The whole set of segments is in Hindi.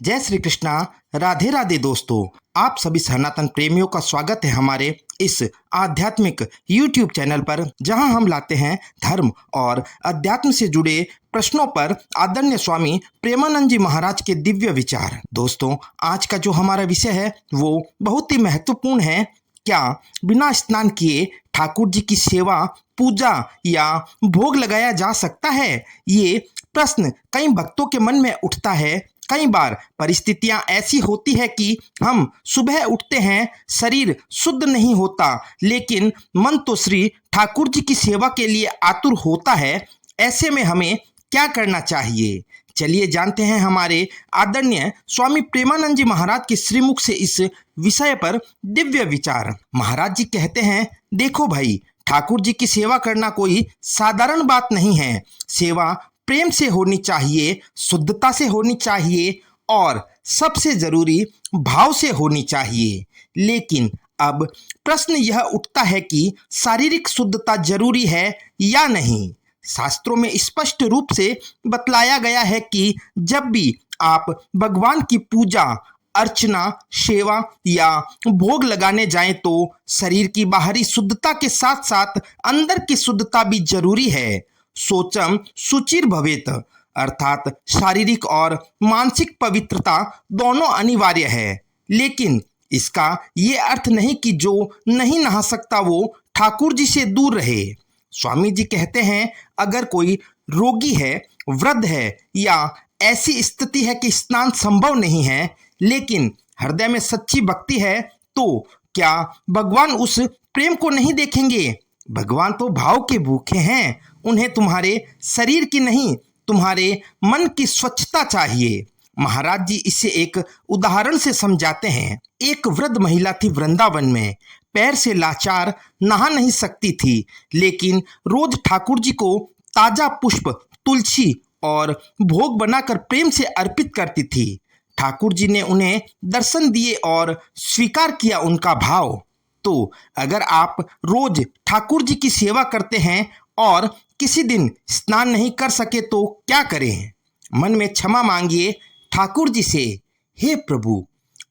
जय श्री कृष्णा। राधे राधे दोस्तों, आप सभी सनातन प्रेमियों का स्वागत है हमारे इस आध्यात्मिक YouTube चैनल पर, जहां हम लाते हैं धर्म और अध्यात्म से जुड़े प्रश्नों पर आदरणीय स्वामी प्रेमानंद जी महाराज के दिव्य विचार। दोस्तों, आज का जो हमारा विषय है वो बहुत ही महत्वपूर्ण है। क्या बिना स्नान किए ठाकुर जी की सेवा, पूजा या भोग लगाया जा सकता है? ये प्रश्न कई भक्तों के मन में उठता है। कई बार परिस्थितियां ऐसी होती है कि हम सुबह उठते हैं, शरीर शुद्ध नहीं होता, लेकिन मन तो श्री ठाकुर जी की सेवा के लिए आतुर होता है। ऐसे में हमें क्या करना चाहिए? चलिए जानते हैं हमारे आदरणीय स्वामी प्रेमानंद जी महाराज के श्रीमुख से इस विषय पर दिव्य विचार। महाराज जी कहते हैं, देखो भाई, ठाकुर जी की सेवा करना कोई साधारण बात नहीं है। सेवा प्रेम से होनी चाहिए, शुद्धता से होनी चाहिए और सबसे जरूरी भाव से होनी चाहिए। लेकिन अब प्रश्न यह उठता है कि शारीरिक शुद्धता जरूरी है या नहीं? शास्त्रों में स्पष्ट रूप से बतलाया गया है कि जब भी आप भगवान की पूजा, अर्चना, सेवा या भोग लगाने जाएं तो शरीर की बाहरी शुद्धता के साथ साथ अंदर की शुद्धता भी जरूरी है। सोचम शुचिर भवेत, अर्थात शारीरिक और मानसिक पवित्रता दोनों अनिवार्य है। लेकिन इसका ये अर्थ नहीं कि जो नहीं नहा सकता वो ठाकुर जी से दूर रहे। स्वामी जी कहते हैं, अगर कोई रोगी है, वृद्ध है या ऐसी स्थिति है कि स्नान संभव नहीं है, लेकिन हृदय में सच्ची भक्ति है, तो क्या भगवान उस प्रेम को नहीं देखेंगे? भगवान तो भाव के भूखे हैं। उन्हें तुम्हारे शरीर की नहीं, तुम्हारे मन की स्वच्छता चाहिए। महाराज जी इसे एक उदाहरण से समझाते हैं। एक वृद्ध महिला थी वृंदावन में, पैर से लाचार, नहा नहीं सकती थी, लेकिन रोज ठाकुर जी को ताजा पुष्प, तुलसी और भोग बनाकर प्रेम से अर्पित करती थी। ठाकुर जी ने उन्हें दर्शन दिए और स्वीकार किया उनका भाव। तो अगर आप रोज ठाकुर जी की सेवा करते हैं और किसी दिन स्नान नहीं कर सके तो क्या करें? मन में क्षमा मांगिए ठाकुर जी से, हे प्रभु,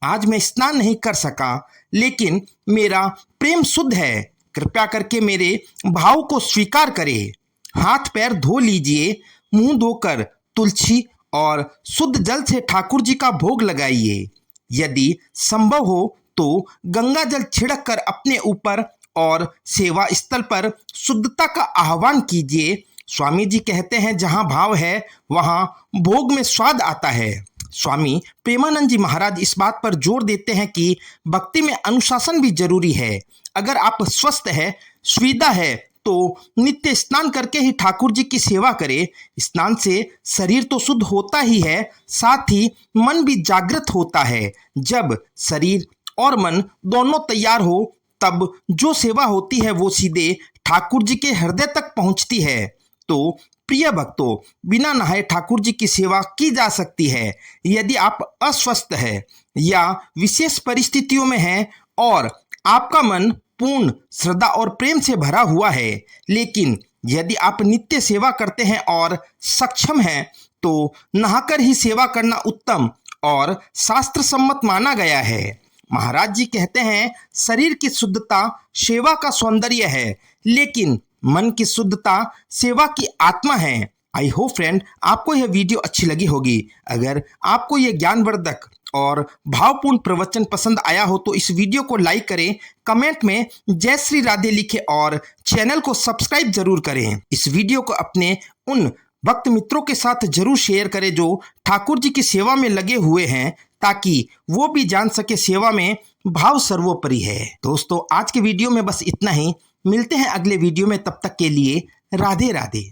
आज मैं स्नान नहीं कर सका, लेकिन मेरा प्रेम शुद्ध है, कृपया करके मेरे भाव को स्वीकार करें। हाथ पैर धो लीजिए, मुंह धोकर तुलसी और शुद्ध जल से ठाकुर जी का भोग लगाइए। यदि संभव हो तो गंगा जल छिड़क कर अपने ऊपर और सेवा स्थल पर शुद्धता का आह्वान कीजिए। स्वामी जी कहते हैं, जहाँ भाव है वहाँ भोग में स्वाद आता है। स्वामी प्रेमानंद जी महाराज इस बात पर जोर देते हैं कि भक्ति में अनुशासन भी जरूरी है। अगर आप स्वस्थ है, सुविधा है, तो नित्य स्नान करके ही ठाकुर जी की सेवा करें। स्नान से शरीर तो शुद्ध होता ही है, साथ ही मन भी जागृत होता है। जब शरीर और मन दोनों तैयार हो, तब जो सेवा होती है वो सीधे ठाकुर जी के हृदय तक पहुंचती है। तो प्रिय भक्तों, बिना नहाए ठाकुर जी की सेवा की जा सकती है। यदि आप अस्वस्थ है या विशेष परिस्थितियों में हैं और आपका मन पूर्ण श्रद्धा और प्रेम से भरा हुआ है, लेकिन यदि आप नित्य सेवा करते हैं और सक्षम हैं, तो नहाकर ही सेवा करना उत्तम और शास्त्र सम्मत माना गया है। महाराज जी कहते हैं, शरीर की शुद्धता सेवा का सौंदर्य है, लेकिन मन की शुद्धता सेवा की आत्मा है। आई होप फ्रेंड, आपको यह वीडियो अच्छी लगी होगी। अगर आपको यह ज्ञानवर्धक और भावपूर्ण प्रवचन पसंद आया हो तो इस वीडियो को लाइक करें, कमेंट में जय श्री राधे लिखें और चैनल को सब्सक्राइब जरूर करें। इस वीडियो को अपने उन भक्त मित्रों के साथ जरूर शेयर करें जो ठाकुर जी की सेवा में लगे हुए हैं, ताकि वो भी जान सके सेवा में भाव सर्वोपरि है। दोस्तों, आज के वीडियो में बस इतना ही। मिलते हैं अगले वीडियो में, तब तक के लिए राधे राधे।